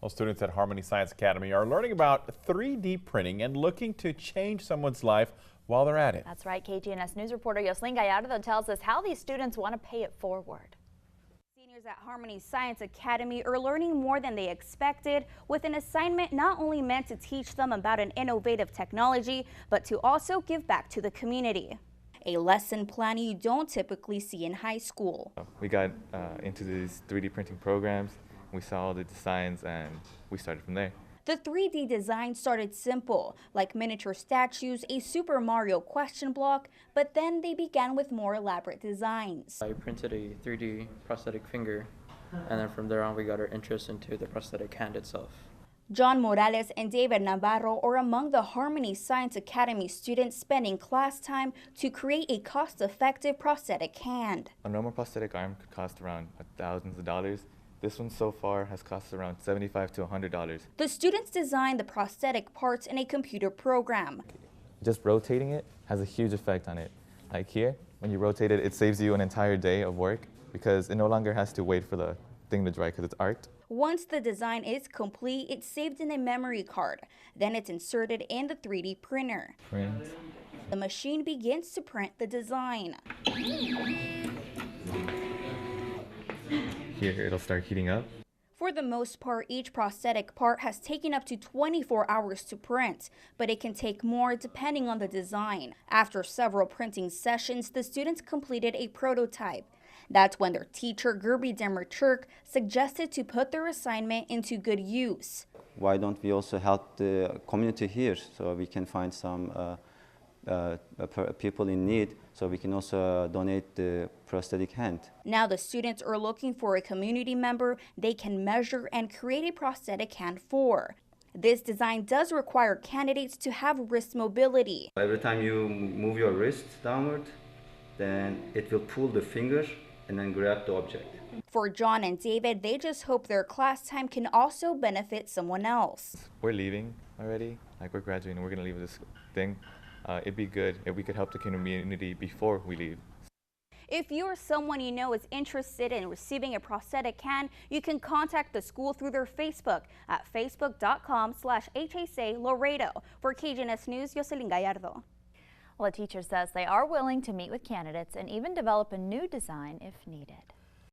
Well, students at Harmony Science Academy are learning about 3D printing and looking to change someone's life while they're at it. That's right. KGNS News reporter Yoselin Gallardo tells us how these students want to pay it forward. Seniors at Harmony Science Academy are learning more than they expected, with an assignment not only meant to teach them about an innovative technology, but to also give back to the community. A lesson plan you don't typically see in high school. We got into these 3D printing programs. We saw all the designs and we started from there. The 3D design started simple, like miniature statues, a Super Mario question block, but then they began with more elaborate designs. I printed a 3D prosthetic finger, and then from there on we got our interest into the prosthetic hand itself. John Morales and David Navarro are among the Harmony Science Academy students spending class time to create a cost-effective prosthetic hand. A normal prosthetic arm could cost around thousands of dollars. This one so far has cost around $75 to $100. The students designed the prosthetic parts in a computer program. Just rotating it has a huge effect on it. Like here, when you rotate it, it saves you an entire day of work because it no longer has to wait for the thing to dry because it's art. Once the design is complete, it's saved in a memory card. Then it's inserted in the 3D printer. Print. The machine begins to print the design. Here, it'll start heating up. For the most part, each prosthetic part has taken up to 24 hours to print, but it can take more depending on the design. After several printing sessions, the students completed a prototype. That's when their teacher, Gerby Demerchuk, suggested to put their assignment into good use. Why don't we also help the community here so we can find some people in need, so we can also donate the prosthetic hand. Now the students are looking for a community member they can measure and create a prosthetic hand for. This design does require candidates to have wrist mobility. Every time you move your wrist downward, then it will pull the finger and then grab the object. For John and David, they just hope their class time can also benefit someone else. We're leaving already, like we're graduating, we're gonna leave this thing. It'd be good if we could help the community before we leave. If you're someone you know is interested in receiving a prosthetic hand, you can contact the school through their Facebook at facebook.com/HSA Laredo. For KGNS News, Yoselin Gallardo. Well, the teacher says they are willing to meet with candidates and even develop a new design if needed.